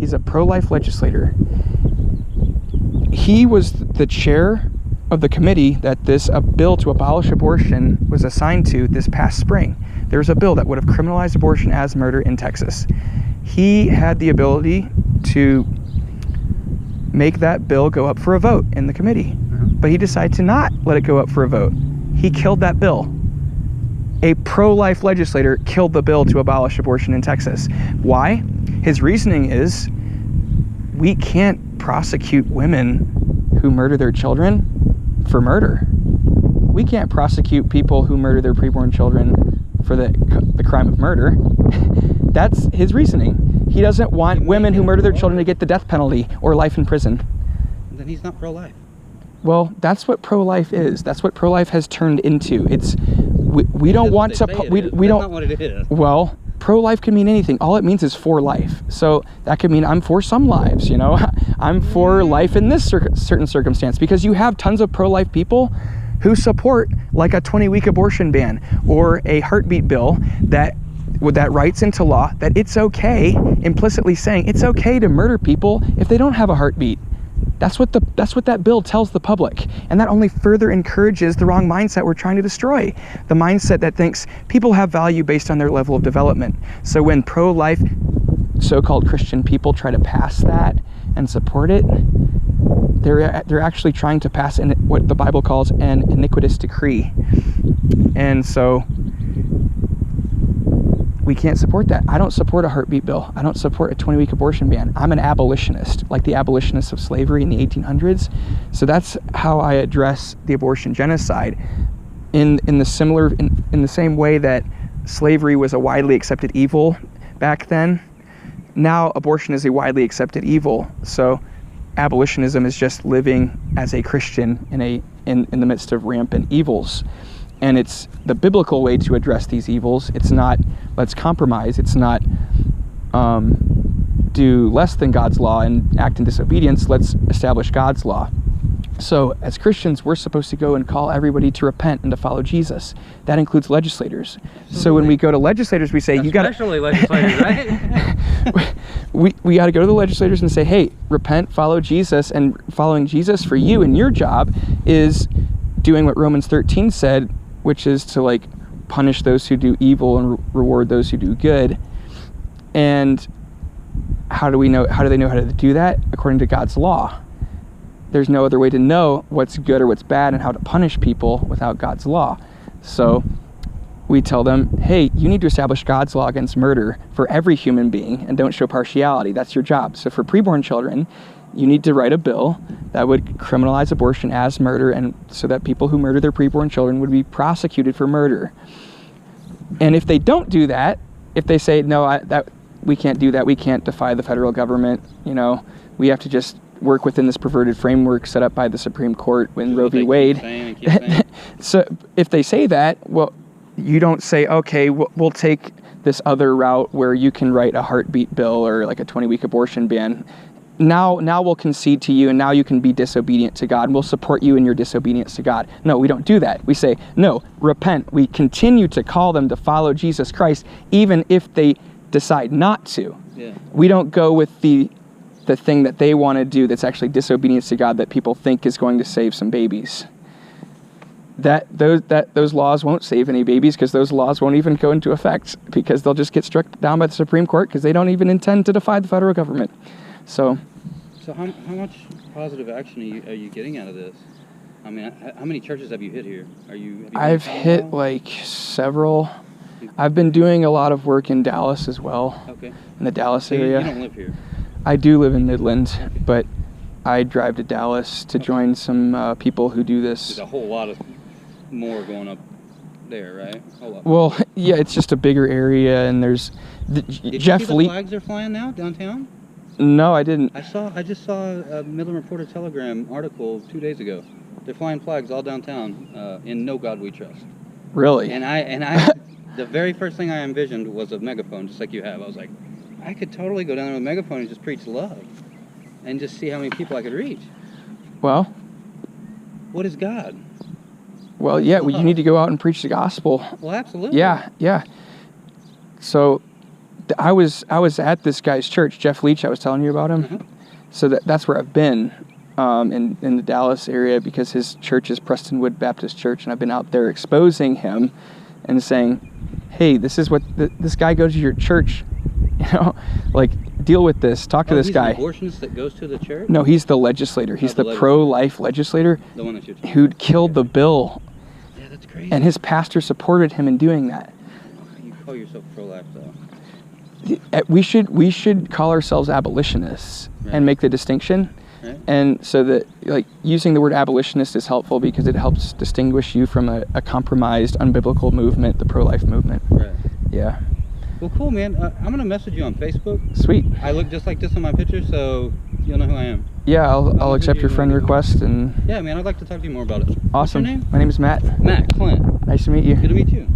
He's a pro-life legislator. He was the chair of the committee that a bill to abolish abortion was assigned to this past spring. There was a bill that would have criminalized abortion as murder in Texas. He had the ability to make that bill go up for a vote in the committee, but he decided to not let it go up for a vote. He killed that bill. A pro-life legislator killed the bill to abolish abortion in Texas. Why? His reasoning is, we can't prosecute women who murder their children for murder. We can't prosecute people who murder their preborn children for the crime of murder. That's his reasoning. He doesn't want women who murder their children to get the death penalty or life in prison. Then he's not pro-life. Well, that's what pro-life is. That's what pro-life has turned into. It's we don't want to. We don't. That's not what it is. Well, pro-life can mean anything. All it means is for life. So that could mean I'm for some lives. You know, I'm for life in this certain circumstance, because you have tons of pro-life people who support like a 20-week abortion ban or a heartbeat bill that writes into law that it's okay, implicitly saying it's okay to murder people if they don't have a heartbeat. That's what that bill tells the public, and that only further encourages the wrong mindset we're trying to destroy. The mindset that thinks people have value based on their level of development. So when pro-life so-called Christian people try to pass that and support it, they're actually trying to pass what the Bible calls an iniquitous decree. And so we can't support that. I don't support a heartbeat bill. I don't support a 20-week abortion ban. I'm an abolitionist, like the abolitionists of slavery in the 1800s. So that's how I address the abortion genocide. In the same way that slavery was a widely accepted evil back then, now abortion is a widely accepted evil. So abolitionism is just living as a Christian in the midst of rampant evils. And it's the biblical way to address these evils. It's not, let's compromise. It's not do less than God's law and act in disobedience. Let's establish God's law. So as Christians, we're supposed to go and call everybody to repent and to follow Jesus. That includes legislators. So when we go to legislators, we say, you got especially legislators, right? we got to go to the legislators and say, hey, repent, follow Jesus. And following Jesus for you and your job is doing what Romans 13 said, which is to like punish those who do evil and reward those who do good. And how do they know how to do that? According to God's law. There's no other way to know what's good or what's bad and how to punish people without God's law. So we tell them, hey, you need to establish God's law against murder for every human being and don't show partiality. That's your job. So for preborn children, you need to write a bill that would criminalize abortion as murder, and so that people who murder their preborn children would be prosecuted for murder. And if they don't do that, if they say, no, we can't do that, we can't defy the federal government, we have to just work within this perverted framework set up by the Supreme Court when Roe v. Wade. So if they say that, well, you don't say, okay, we'll take this other route where you can write a heartbeat bill or like a 20-week abortion ban. Now we'll concede to you, and now you can be disobedient to God, and we'll support you in your disobedience to God. No, we don't do that. We say, no, repent. We continue to call them to follow Jesus Christ, even if they decide not to. Yeah. We don't go with the thing that they want to do that's actually disobedience to God that people think is going to save some babies. Those laws won't save any babies, because those laws won't even go into effect, because they'll just get struck down by the Supreme Court, because they don't even intend to defy the federal government. So how much positive action are you getting out of this? I mean, how many churches have you hit here? I've hit like several. I've been doing a lot of work in Dallas as well. Okay. In the Dallas area. You don't live here? I do live in Midland, okay. But I drive to Dallas to join some people who do this. There's a whole lot of more going up there, right? Well, yeah, it's just a bigger area, and there's Did Jeff you see the flags they're flying now downtown? No, I didn't. I just saw a Midland Reporter Telegram article 2 days ago. They're flying flags all downtown. In No God We Trust. Really? And I the very first thing I envisioned was a megaphone, just like you have. I was like, I could totally go down there with a megaphone and just preach love, and just see how many people I could reach. Well, what is God? Well, yeah, you need to go out and preach the gospel. Well, absolutely. Yeah. So I was at this guy's church, Jeff Leach. I was telling you about him. Uh-huh. So that's where I've been in the Dallas area, because his church is Prestonwood Baptist Church, and I've been out there exposing him and saying, hey, this is what this guy goes to your church, you know, like, deal with this. Talk to this guy. He's an abortionist that goes to the church? No, he's the legislator. He's the pro-life legislator, the one that you're who killed the bill. Yeah, that's crazy. And his pastor supported him in doing that. You call yourself pro-life, though. We should call ourselves abolitionists, right, and make the distinction. Right. And so that, like, using the word abolitionist is helpful because it helps distinguish you from a compromised, unbiblical movement, the pro-life movement. Right. Yeah. Well, cool, man. I'm going to message you on Facebook. Sweet. I look just like this on my picture, so you'll know who I am. Yeah, I'll accept your friend request. And yeah, man, I'd like to talk to you more about it. Awesome. What's your name? My name is Matt. Matt Clint. Nice to meet you. Good to meet you.